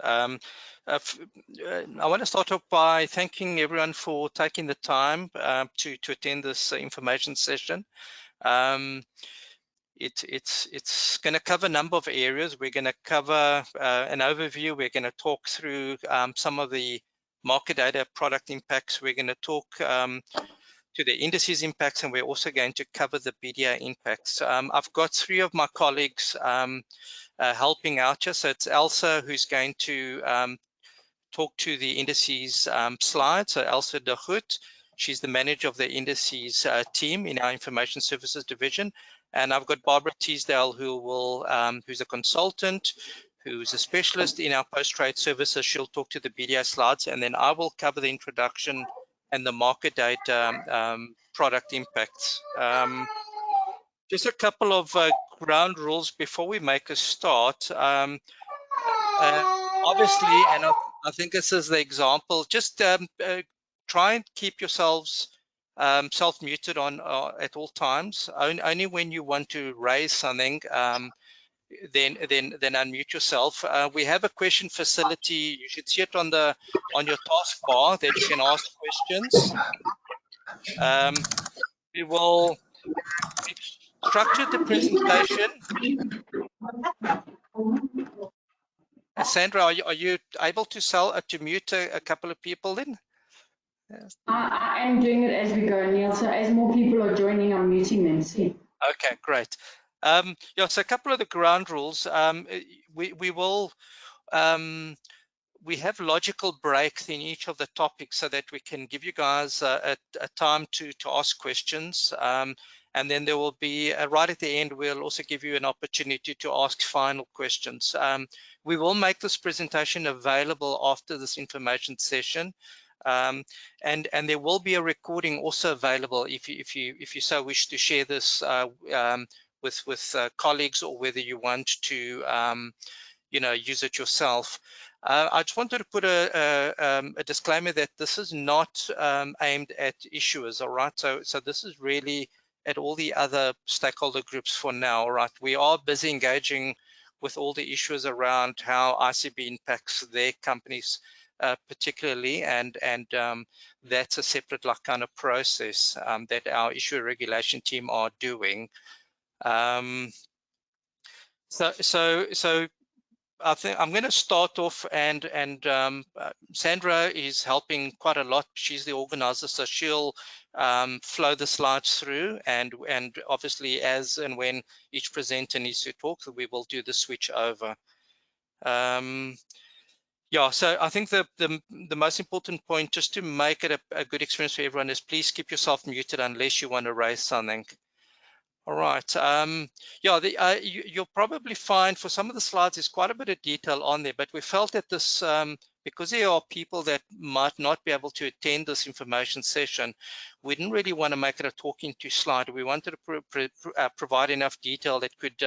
Um, I want to start off by thanking everyone for taking the time to attend this information session. It's going to cover a number of areas. We're going to cover an overview. We're going to talk through some of the market data product impacts. We're going to talk to the indices impacts, and we're also going to cover the BDA impacts. I've got three of my colleagues helping out here. So it's Elsa who's going to talk to the indices slide. So Elsa de Groot, she's the manager of the indices team in our information services division. And I've got Barbara Teasdale, who will, who's a consultant, who's a specialist in our post-trade services. She'll talk to the BDA slides, and then I will cover the introduction and the market data product impacts. Just a couple of ground rules before we make a start. Obviously, and I think this is the example, just try and keep yourselves self-muted on at all times. Only when you want to raise something, then unmute yourself. We have a question facility. You should see it on your taskbar that you can ask questions. We will structure the presentation. Sandra, are you able to mute a couple of people then? Yes. I am doing it as we go, Neil. So as more people are joining, I'm muting them. See. Okay, great. Yeah, so a couple of the ground rules. We have logical breaks in each of the topics so that we can give you guys a time to ask questions. And then there will be, right at the end, we'll also give you an opportunity to ask final questions. We will make this presentation available after this information session. And there will be a recording also available if you so wish to share this with colleagues, or whether you want to use it yourself. I just wanted to put a disclaimer that this is not aimed at issuers, all right? So this is really at all the other stakeholder groups for now, all right? We are busy engaging with all the issuers around how ICB impacts their companies particularly, and that's a separate kind of process that our issuer regulation team are doing. So I think I'm going to start off, and Sandra is helping quite a lot. She's the organizer, so she'll flow the slides through, and obviously as and when each presenter needs to talk, we will do the switch over. Yeah, so I think the most important point, just to make it a good experience for everyone, is please keep yourself muted unless you want to raise something. All right. Yeah, you'll probably find for some of the slides there's quite a bit of detail on there, but we felt that this, because there are people that might not be able to attend this information session, we didn't really want to make it a talking to slide. We wanted to provide enough detail that could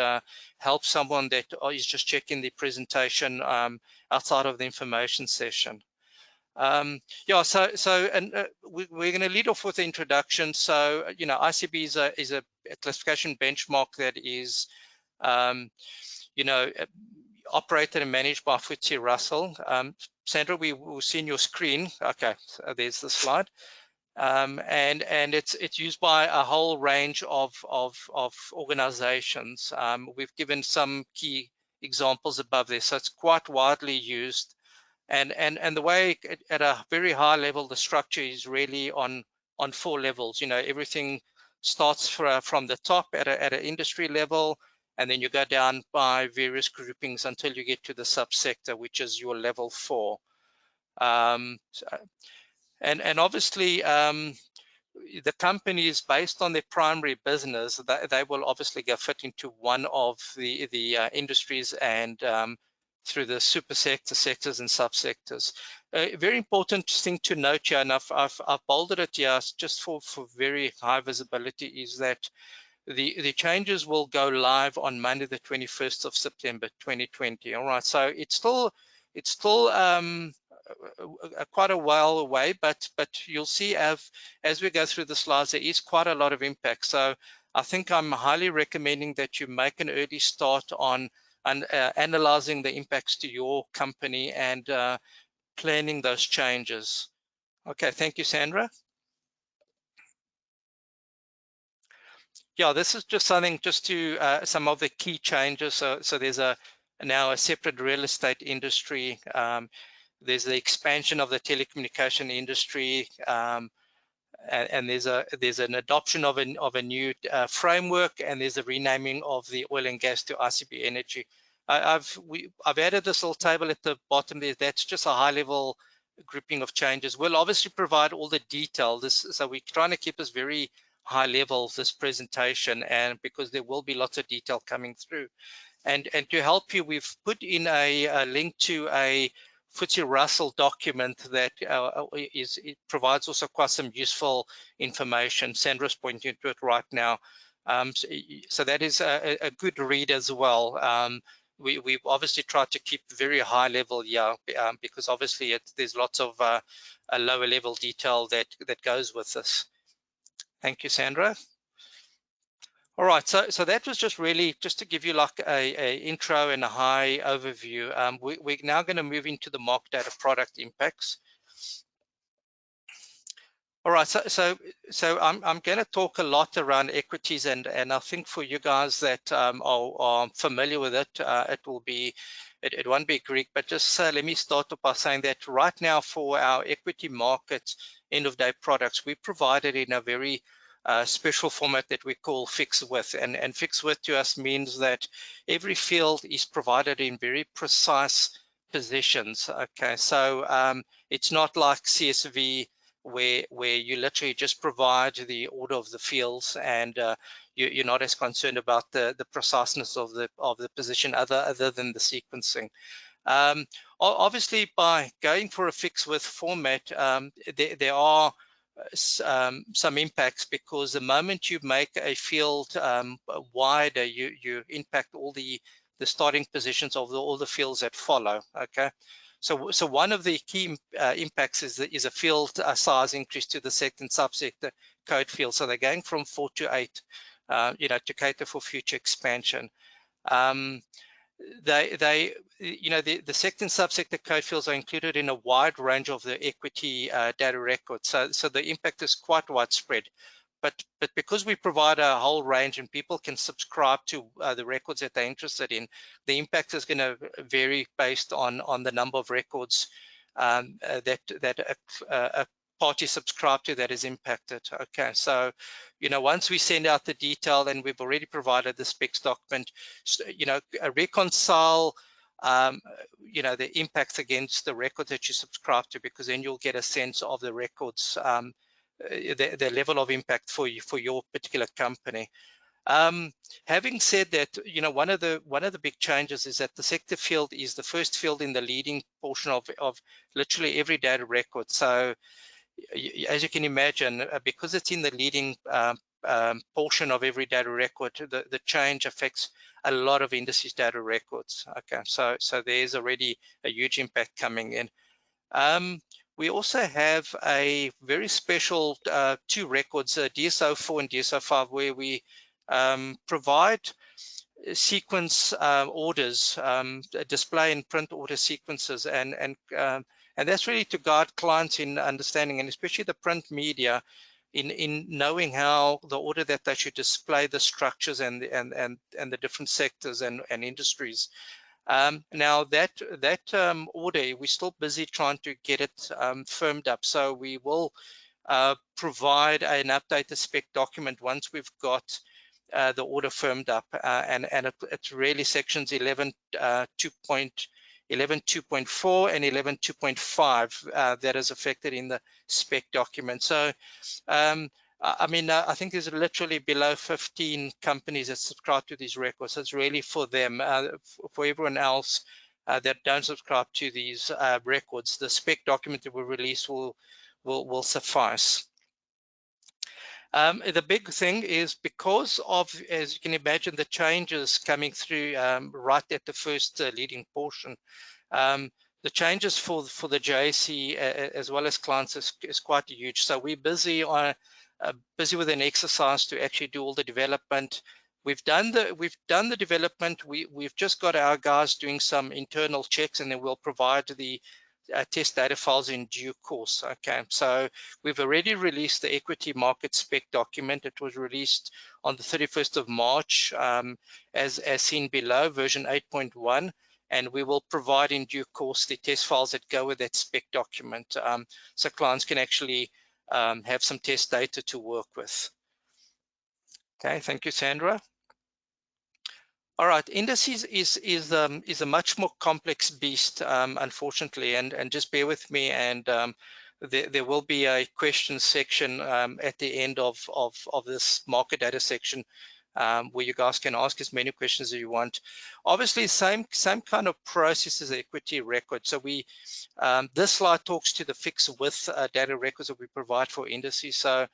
help someone that is just checking the presentation outside of the information session. Yeah, we're going to lead off with the introduction. So, ICB is a classification benchmark that is, operated and managed by FTSE Russell. Sandra, we will see in your screen. Okay, so there's the slide. And it's used by a whole range of organizations. We've given some key examples above there, so it's quite widely used. And the way, at a very high level, the structure is really on 4 levels. Everything starts from the top at an industry level, and then you go down by various groupings until you get to the subsector, which is your level 4. And obviously, the company is based on their primary business. They will obviously go fit into one of the industries, and through the super sectors and subsectors. A very important thing to note here, and I've bolded it here just for very high visibility, is that the changes will go live on Monday, the 21st of September, 2020. All right, so it's still quite a while away, but you'll see as we go through the slides, there is quite a lot of impact. So I think I'm highly recommending that you make an early start on and analyzing the impacts to your company and planning those changes. Okay, thank you, Sandra. Yeah, this is just something just to some of the key changes. So there's now a separate real estate industry. There's the expansion of the telecommunication industry, and there's an adoption of a new framework, and there's a renaming of the oil and gas to ICB Energy. I've added this little table at the bottom there. That's just a high-level grouping of changes. We'll obviously provide all the detail. So we're trying to keep this very high level, this presentation, and because there will be lots of detail coming through. And to help you, we've put in a link to a FTSE Russell document that it provides also quite some useful information. Sandra's pointing to it right now. So that is a good read as well. We've obviously tried to keep very high level here because obviously there's lots of a lower level detail that goes with this. Thank you, Sandra. All right, so that was just really just to give you like a intro and a high overview. We're now going to move into the market data product impacts. All right, so I'm going to talk a lot around equities, and I think for you guys that are familiar with it, it won't be Greek, but just let me start off by saying that right now for our equity market end of day products, we provide it in a very special format that we call fixed width, and fixed width to us means that every field is provided in very precise positions. Okay, so it's not like CSV where you literally just provide the order of the fields, and you're not as concerned about the preciseness of the position other than the sequencing. Obviously, by going for a fixed width format, there are some impacts, because the moment you make a field wider, you impact all the starting positions of all the fields that follow. Okay, so one of the key impacts is a field size increase to the sector and subsector code field. So they're going from 4 to 8, to cater for future expansion. The sector and subsector code fields are included in a wide range of the equity data records. So the impact is quite widespread. But because we provide a whole range and people can subscribe to the records that they're interested in, the impact is going to vary based on the number of records that a party subscribed to that is impacted. Okay, so once we send out the detail, and we've already provided the specs document, reconcile the impacts against the record that you subscribe to, because then you'll get a sense of the records, the level of impact for your particular company. Having said that, one of the big changes is that the sector field is the first field in the leading portion of literally every data record. So as you can imagine, because it's in the leading portion of every data record, the change affects a lot of indices data records. Okay, so there's already a huge impact coming in. We also have a very special 2 records, DSO4 and DSO5, where we provide sequence orders, display and print order sequences, and that's really to guide clients in understanding, and especially the print media, in knowing how the order that they should display the structures and the different sectors and industries. Now that order, we're still busy trying to get it firmed up. So we will provide an updated spec document once we've got the order firmed up, and it's really sections 11.2.4 and 11.2.5 that is affected in the spec document. So I think there's literally below 15 companies that subscribe to these records. So it's really for them. For everyone else that don't subscribe to these records, the spec document that we release will suffice. The big thing is, because of, as you can imagine, the changes coming through right at the first leading portion, the changes for the JSE as well as clients is quite huge. So we're busy with an exercise to actually do all the development, we've done the development. We've just got our guys doing some internal checks, and then we'll provide the test data files in due course. Okay, so we've already released the equity market spec document. It was released on the 31st of March, as seen below, version 8.1, and we will provide in due course the test files that go with that spec document, so clients can actually have some test data to work with. Okay, thank you, Sandra. All right, indices is a much more complex beast, unfortunately, and just bear with me, and there will be a question section at the end of this market data section, where you guys can ask as many questions as you want. Obviously, same kind of process as equity record. So this slide talks to the fixed width data records that we provide for indices. So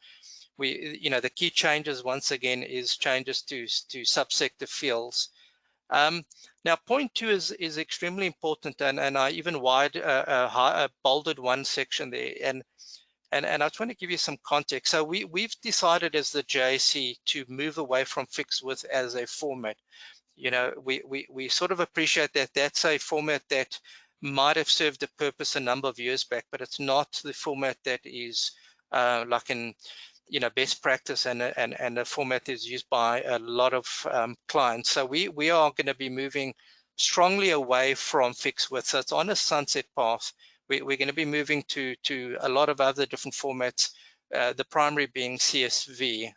the key changes once again is changes to subsector fields. Now, point 2 is extremely important, and I even bolded one section there, and I just want to give you some context. So we've decided as the JSE to move away from fixed width as a format. We sort of appreciate that that's a format that might have served a purpose a number of years back, but it's not the format that is like in best practice and a format that is used by a lot of clients. So we are going to be moving strongly away from fixed width. So it's on a sunset path. We're going to be moving to a lot of other different formats, the primary being CSV,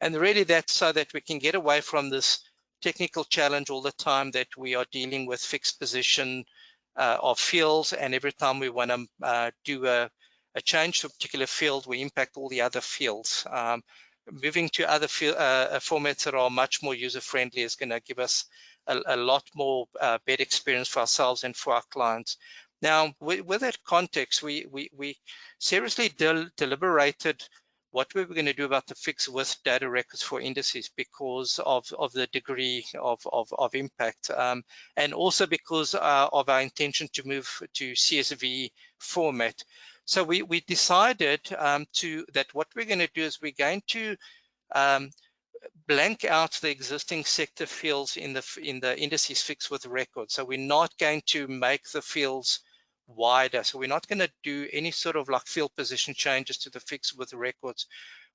and really that's so that we can get away from this technical challenge all the time that we are dealing with fixed position of fields, and every time we want to do a change to a particular field, we impact all the other fields. Moving to other formats that are much more user-friendly is going to give us a lot more better experience for ourselves and for our clients. Now, with that context, we seriously deliberated what we were going to do about the fixed width data records for indices because of the degree of impact, and also because of our intention to move to CSV format. So we decided that what we're going to do is we're going to blank out the existing sector fields in the indices fixed width record. So we're not going to make the fields wider. So we're not going to do any sort of like field position changes to the fixed width records.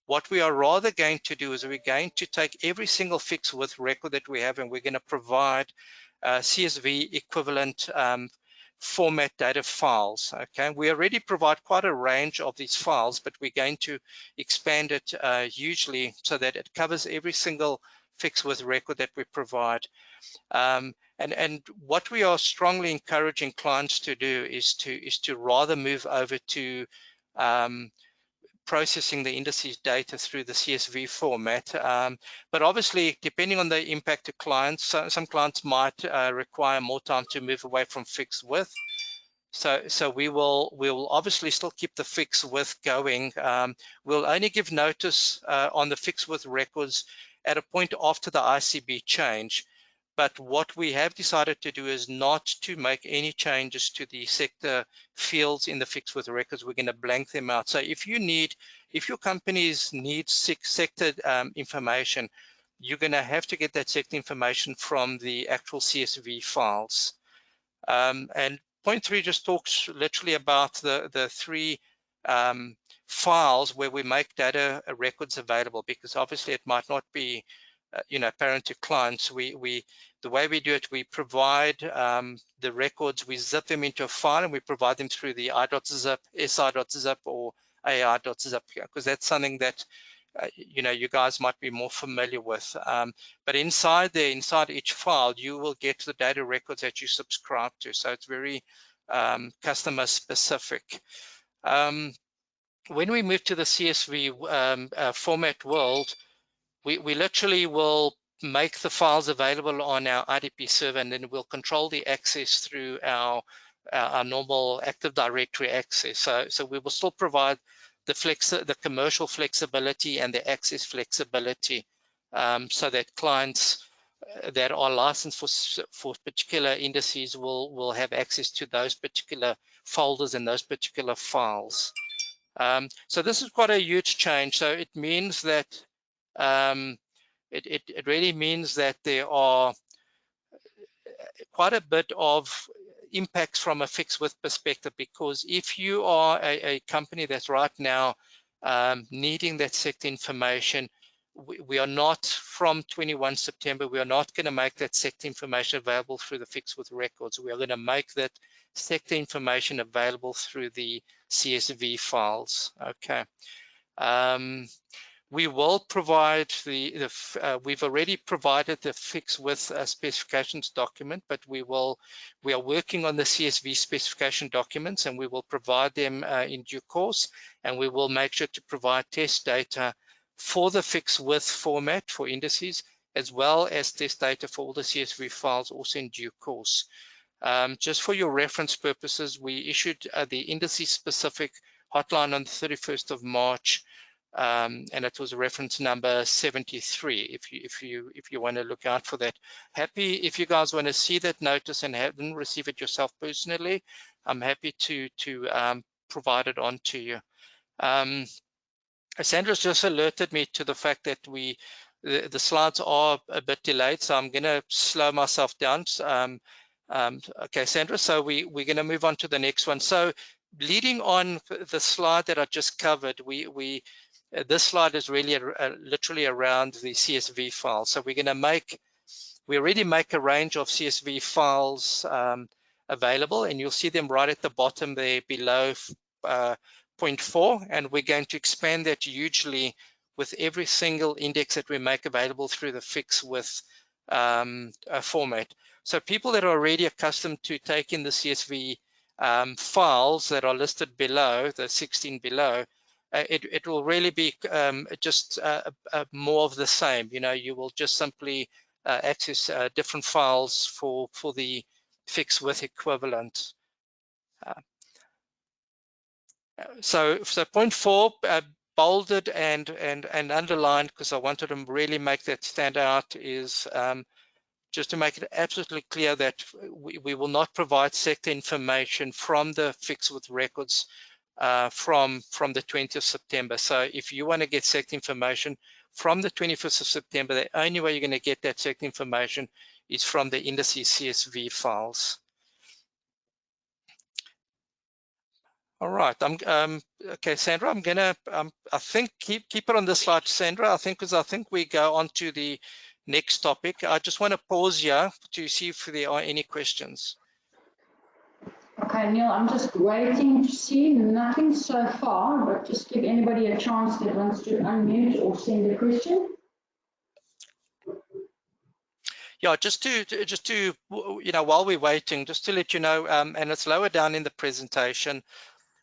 What we are rather going to do is we're going to take every single fixed width record that we have, and we're going to provide CSV equivalent format data files. Okay, we already provide quite a range of these files, but we're going to expand it hugely so that it covers every single fixed width record that we provide. And what we are strongly encouraging clients to do is to rather move over to processing the indices data through the CSV format. But obviously, depending on the impact to clients, some clients might require more time to move away from fixed width. So we will obviously still keep the fixed width going. We'll only give notice on the fixed width records at a point after the ICB change. But what we have decided to do is not to make any changes to the sector fields in the fixed width records. We're going to blank them out. So if your companies need sector information, you're going to have to get that sector information from the actual CSV files. And point 3 just talks literally about the 3 files where we make data records available, because obviously it might not be apparent to clients. The way we do it, we provide the records, we zip them into a file, and we provide them through the i.zip, si.zip, or ai.zip, because that's something that you guys might be more familiar with. But inside each file, you will get the data records that you subscribe to. So it's very customer specific. When we move to the CSV format world, we literally will make the files available on our IDP server, and then we'll control the access through our normal Active Directory access. So we will still provide the commercial flexibility and the access flexibility, so that clients that are licensed for particular indices will have access to those particular folders and those particular files. So this is quite a huge change. So it means that it really means that there are quite a bit of impacts from a fixed with perspective, because if you are a company that's right now needing that sector information, we are not, from 21 September, we are not going to make that sector information available through the fixed with records. We are going to make that sector information available through the CSV files. Okay. We will provide we've already provided the fixed with specifications document, but we are working on the CSV specification documents, and we will provide them in due course, and we will make sure to provide test data for the fixed with format for indices, as well as test data for all the CSV files also in due course. Just for your reference purposes, we issued the indices specific hotline on the 31st of March. And it was reference number 73. If you want to look out for that. Happy if you guys want to see that notice and haven't received it yourself personally, I'm happy to provide it on to you. Sandra's just alerted me to the fact that the slides are a bit delayed, so I'm going to slow myself down. Okay, Sandra, so we're going to move on to the next one. So leading on the slide that I just covered, this slide is really literally around the CSV file. So we already make a range of CSV files available, and you'll see them right at the bottom there below 0.4, and we're going to expand that hugely with every single index that we make available through the fixed with format. So people that are already accustomed to taking the CSV files that are listed below, the 16 below, it will really be just more of the same. You know, you will just simply access different files for the fixed with equivalent. So 0.4 bolded and underlined, because I wanted to really make that stand out, is just to make it absolutely clear that we will not provide sector information from the fixed with records from the 20th of September. So if you want to get sector information from the 21st of September, the only way you're going to get that sector information is from the indices CSV files. All right, okay, Sandra, I'm gonna I think keep it on this slide, Sandra. I think we go on to the next topic. I just want to pause here to see if there are any questions. Okay, Neil, I'm just waiting to see. Nothing so far, but just give anybody a chance that wants to unmute or send a question. Yeah, just to you know, while we're waiting, just to let you know, and it's lower down in the presentation,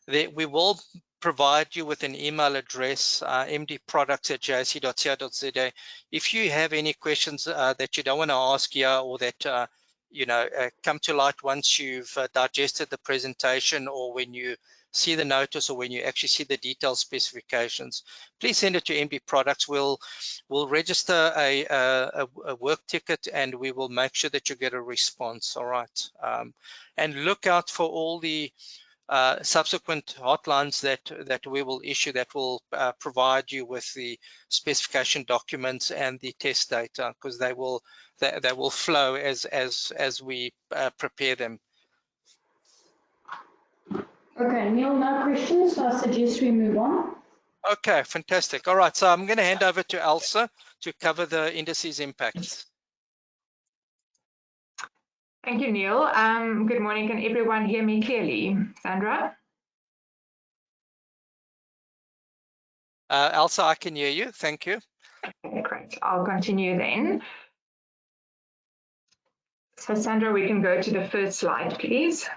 that we will provide you with an email address, mdproducts@jse.co.za. If you have any questions that you don't want to ask here, or that you know, come to light once you've digested the presentation, or when you see the notice, or when you actually see the detailed specifications, please send it to MD Products. We'll register a work ticket, and we will make sure that you get a response. All right, and look out for all the subsequent hotlines that we will issue, that will provide you with the specification documents and the test data, because they will flow as we prepare them. Okay, Neil, no questions, so I suggest we move on. Okay, fantastic. All right, so I'm going to hand over to Elsa to cover the indices impacts. Thank you, Neil. Good morning. Can everyone hear me clearly? Sandra? Elsa, I can hear you. Thank you. Okay, great. I'll continue then. So, Sandra, we can go to the first slide, please.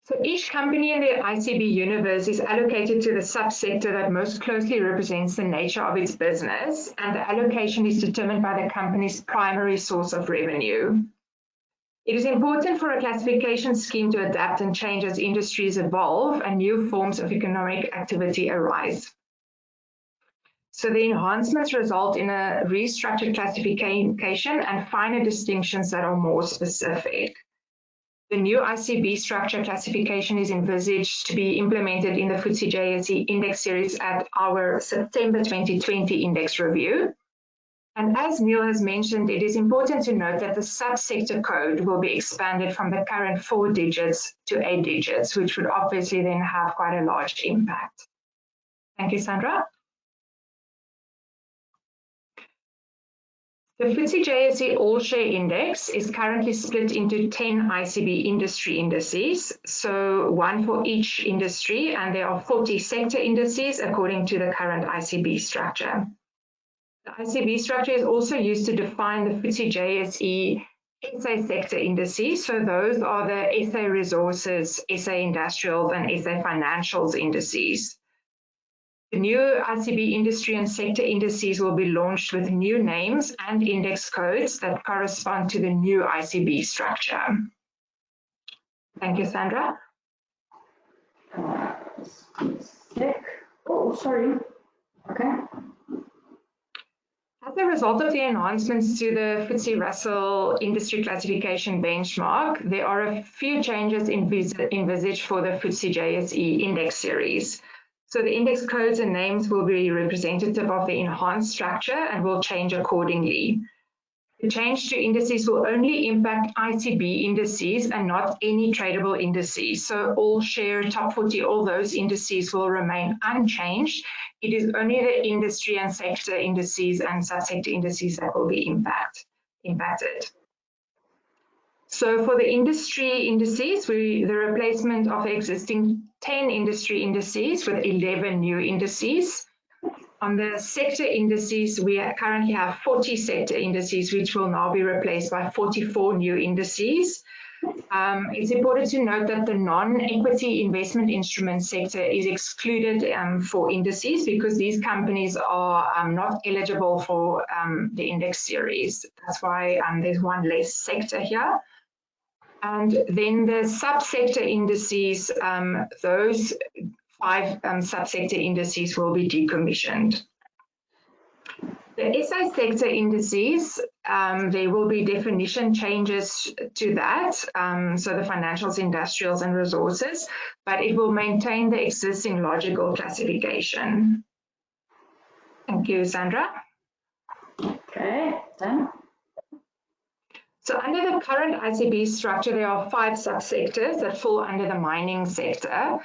So each company in the ICB universe is allocated to the subsector that most closely represents the nature of its business, and the allocation is determined by the company's primary source of revenue. It is important for a classification scheme to adapt and change as industries evolve and new forms of economic activity arise. So the enhancements result in a restructured classification and finer distinctions that are more specific. The new ICB structure classification is envisaged to be implemented in the FTSE JSE index series at our September 2020 index review. And as Neil has mentioned, it is important to note that the subsector code will be expanded from the current 4 digits to 8 digits, which would obviously then have quite a large impact. Thank you, Sandra. The FTSE JSE All Share Index is currently split into 10 ICB industry indices, so one for each industry, and there are 40 sector indices according to the current ICB structure. The ICB structure is also used to define the FTSE JSE SA sector indices, so those are the SA Resources, SA Industrials, and SA Financials indices. The new ICB industry and sector indices will be launched with new names and index codes that correspond to the new ICB structure. Thank you, Sandra. Oh, sorry. Okay. As a result of the enhancements to the FTSE Russell industry classification benchmark, there are a few changes envisaged for the FTSE JSE index series. So the index codes and names will be representative of the enhanced structure and will change accordingly. The change to indices will only impact ICB indices and not any tradable indices. So all share, top 40, all those indices will remain unchanged. It is only the industry and sector indices and subsector indices that will be impacted. So for the industry indices, the replacement of the existing 10 industry indices with 11 new indices. On the sector indices, we currently have 40 sector indices, which will now be replaced by 44 new indices. It's important to note that the non-equity investment instrument sector is excluded for indices because these companies are not eligible for the index series. That's why there's one less sector here. And then the subsector indices, those 5 subsector indices will be decommissioned. The SA sector indices, there will be definition changes to that, so the financials, industrials, and resources, but it will maintain the existing logical classification. Thank you, Sandra. Okay, done. So under the current ICB structure, there are 5 subsectors that fall under the mining sector.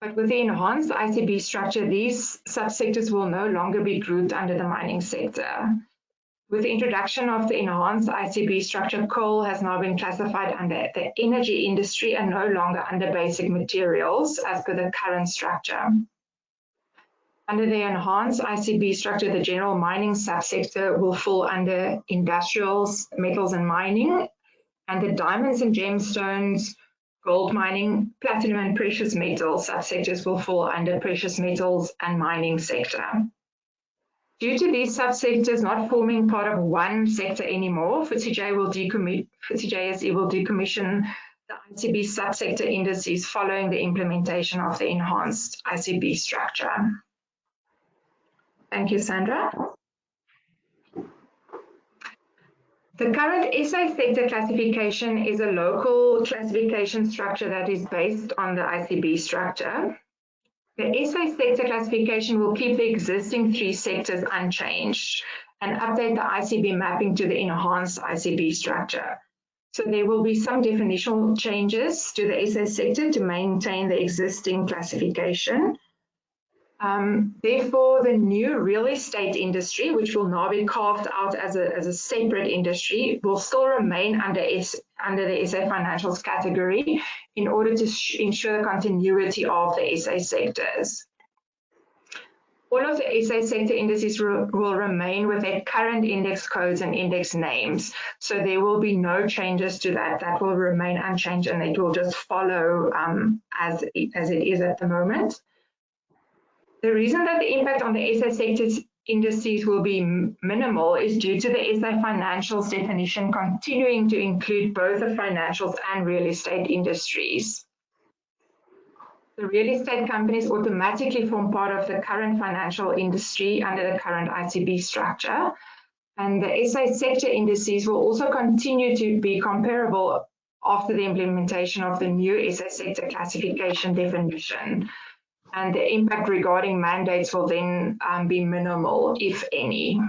But with the enhanced ICB structure, these subsectors will no longer be grouped under the mining sector. With the introduction of the enhanced ICB structure, coal has now been classified under the energy industry and no longer under basic materials as per the current structure. Under the enhanced ICB structure, the general mining subsector will fall under industrials, metals and mining, and the diamonds and gemstones, gold mining, platinum and precious metals subsectors will fall under precious metals and mining sector. Due to these subsectors not forming part of one sector anymore, FTSE JSE will decommission the ICB subsector indices following the implementation of the enhanced ICB structure. Thank you, Sandra. The current SA sector classification is a local classification structure that is based on the ICB structure. The SA sector classification will keep the existing 3 sectors unchanged and update the ICB mapping to the enhanced ICB structure. So there will be some definitional changes to the SA sector to maintain the existing classification. Therefore, the new real estate industry, which will now be carved out as a separate industry, will still remain under the SA Financials category in order to ensure the continuity of the SA sectors. All of the SA sector indices will remain with their current index codes and index names. So there will be no changes to that. That will remain unchanged and it will just follow as it is at the moment. The reason that the impact on the SA sector's indices will be minimal is due to the SA Financials definition continuing to include both the financials and real estate industries. The real estate companies automatically form part of the current financial industry under the current ICB structure, and the SA sector indices will also continue to be comparable after the implementation of the new SA sector classification definition. And the impact regarding mandates will then be minimal, if any.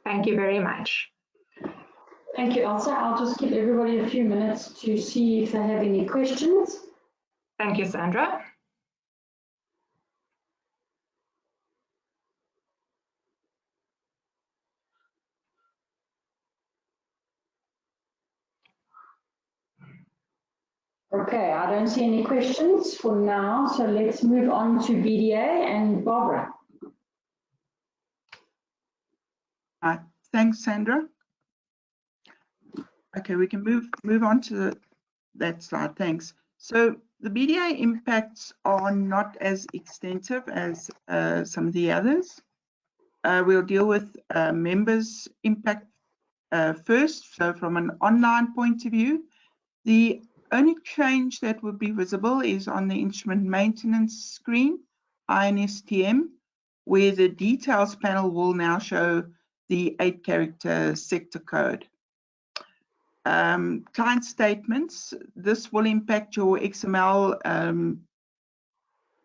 Thank you very much. Thank you, Elsa. I'll just give everybody a few minutes to see if they have any questions. Thank you, Sandra. Okay, I don't see any questions for now, so let's move on to BDA and Barbara. Thanks, Sandra. Okay, we can move on to that slide. Thanks. So the BDA impacts are not as extensive as some of the others. We'll deal with members' impact first. So from an online point of view, the only change that will be visible is on the instrument maintenance screen, INSTM, where the details panel will now show the 8-character sector code. Client statements, this will impact your XML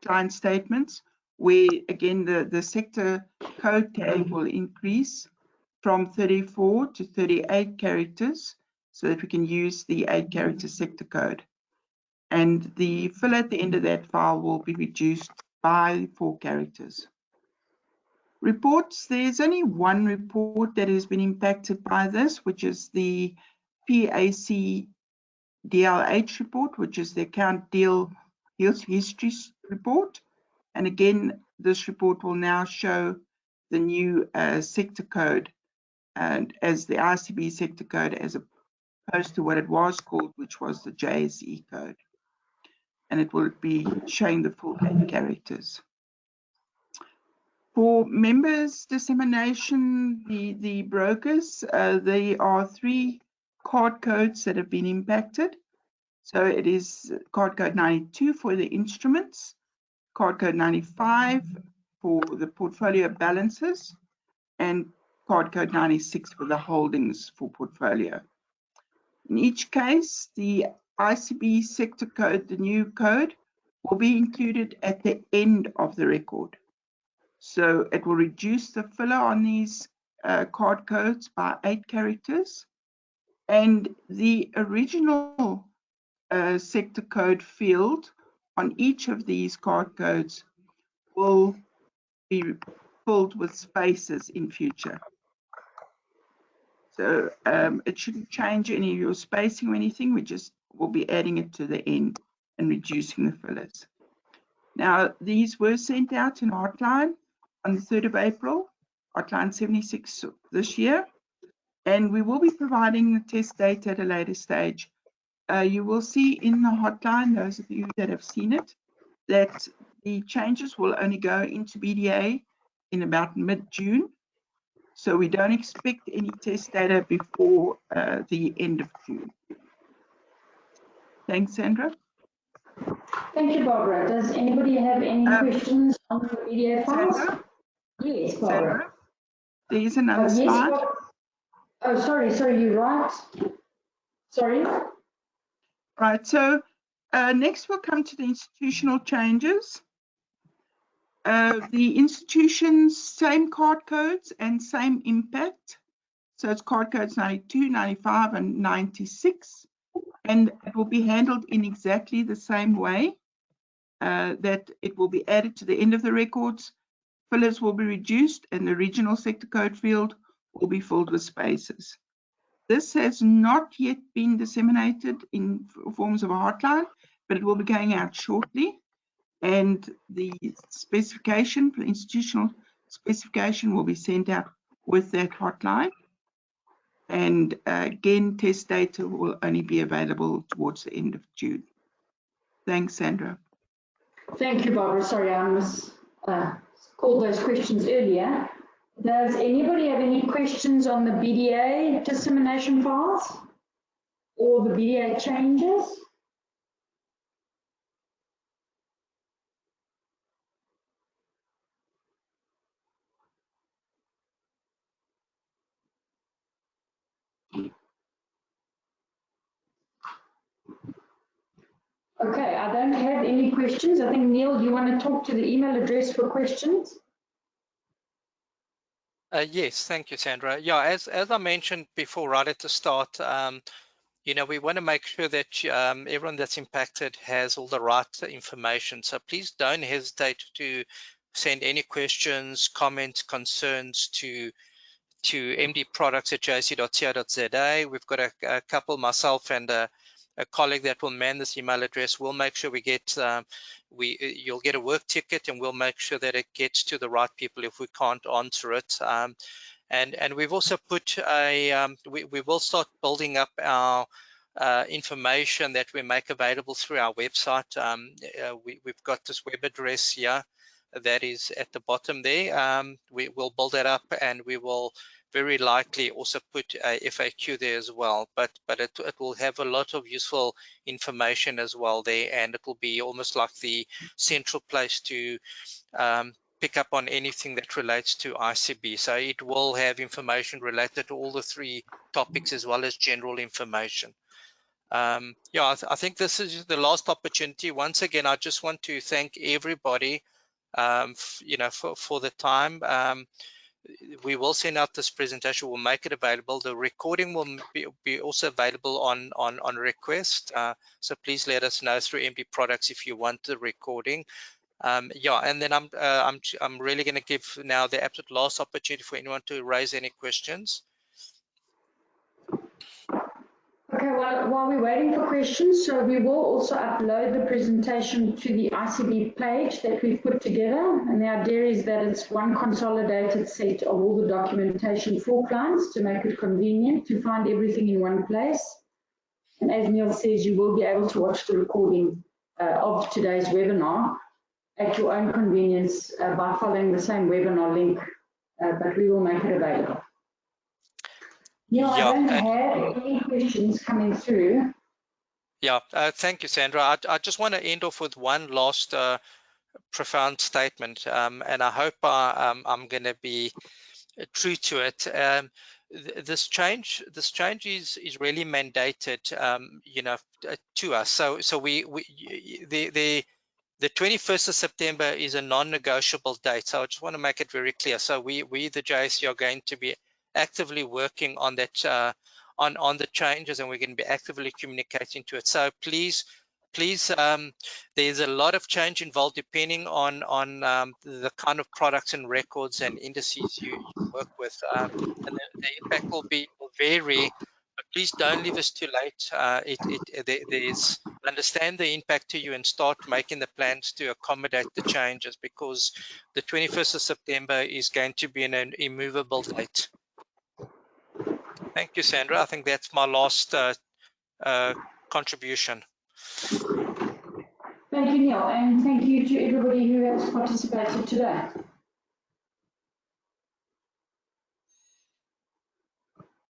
client statements, where again the sector code tag will increase from 34 to 38 characters so that we can use the 8-character sector code. And the fill at the end of that file will be reduced by 4 characters. Reports, there's only one report that has been impacted by this, which is the PAC DLH report, which is the account deal history report. And again, this report will now show the new sector code and as the ICB sector code as opposed to what it was called, which was the JSE code. And it will be showing the full 8 characters. For members dissemination, the brokers, there are 3 card codes that have been impacted. So it is card code 92 for the instruments, card code 95 for the portfolio balances, and card code 96 for the holdings for portfolio. In each case, the ICB sector code, the new code, will be included at the end of the record. So it will reduce the filler on these card codes by 8 characters. And the original sector code field on each of these card codes will be filled with spaces in future. So it shouldn't change any of your spacing or anything. We just will be adding it to the end and reducing the fillers. Now, these were sent out in Hotline on the 3rd of April, Hotline 76 this year, and we will be providing the test data at a later stage. You will see in the Hotline, those of you that have seen it, that the changes will only go into BDA in about mid-June. So we don't expect any test data before the end of June. Thanks, Sandra. Thank you, Barbara. Does anybody have any questions on the BDA files? Sandra? Yes, Barbara. Sandra, there is another slide. Yes, oh, sorry, you're right. Sorry. Right, so next we'll come to the institutional changes. The institutions, same card codes and same impact. So it's card codes 92, 95, and 96. And it will be handled in exactly the same way, that it will be added to the end of the records. Fillers will be reduced and the regional sector code field will be filled with spaces. This has not yet been disseminated in forms of a hotline, but it will be going out shortly. And the specification, the institutional specification, will be sent out with that hotline. And again, test data will only be available towards the end of June. Thanks, Sandra. Thank you, Barbara. Sorry, I called those questions earlier. Does anybody have any questions on the BDA dissemination files or the BDA changes? Okay, I don't have any questions. I think, Neil, you want to talk to the email address for questions? Yes, thank you, Sandra. Yeah, as I mentioned before, right at the start, you know, we want to make sure that everyone that's impacted has all the right information. So please don't hesitate to send any questions, comments, concerns to mdproducts@jse.co.za. We've got a couple, myself and a colleague that will man this email address. We'll make sure we get you'll get a work ticket, and we'll make sure that it gets to the right people if we can't answer it. And we've also put we will start building up our information that we make available through our website. We've got this web address here that is at the bottom there. We will build that up, and we will very likely also put a FAQ there as well, but it will have a lot of useful information as well there, and it will be almost like the central place to pick up on anything that relates to ICB. So it will have information related to all the three topics as well as general information. Yeah, I think this is the last opportunity. Once again, I just want to thank everybody you know, for the time. We will send out this presentation. We'll make it available. The recording will be also available on request. So please let us know through MD Products if you want the recording. Yeah, and then I'm really going to give now the absolute last opportunity for anyone to raise any questions. Okay, well, while we're waiting for questions, so we will also upload the presentation to the ICB page that we've put together. And the idea is that it's one consolidated set of all the documentation for clients to make it convenient to find everything in one place. And as Neil says, you will be able to watch the recording of today's webinar at your own convenience by following the same webinar link, but we will make it available. Neil, I don't have any questions coming through. Yeah, thank you, Sandra. I just want to end off with one last profound statement, and I hope I'm going to be true to it. This change is really mandated, you know, to us. So the 21st of September is a non-negotiable date. So I just want to make it very clear. So we the JSE are going to be actively working on that on the changes, and we're going to be actively communicating to it. So please, there's a lot of change involved depending on the kind of products and records and indices you work with, and the impact will vary. But please don't leave us too late. There's understand the impact to you and start making the plans to accommodate the changes, because the 21st of September is going to be an immovable date. Thank you, Sandra. I think that's my last contribution. Thank you, Neil, and thank you to everybody who has participated today.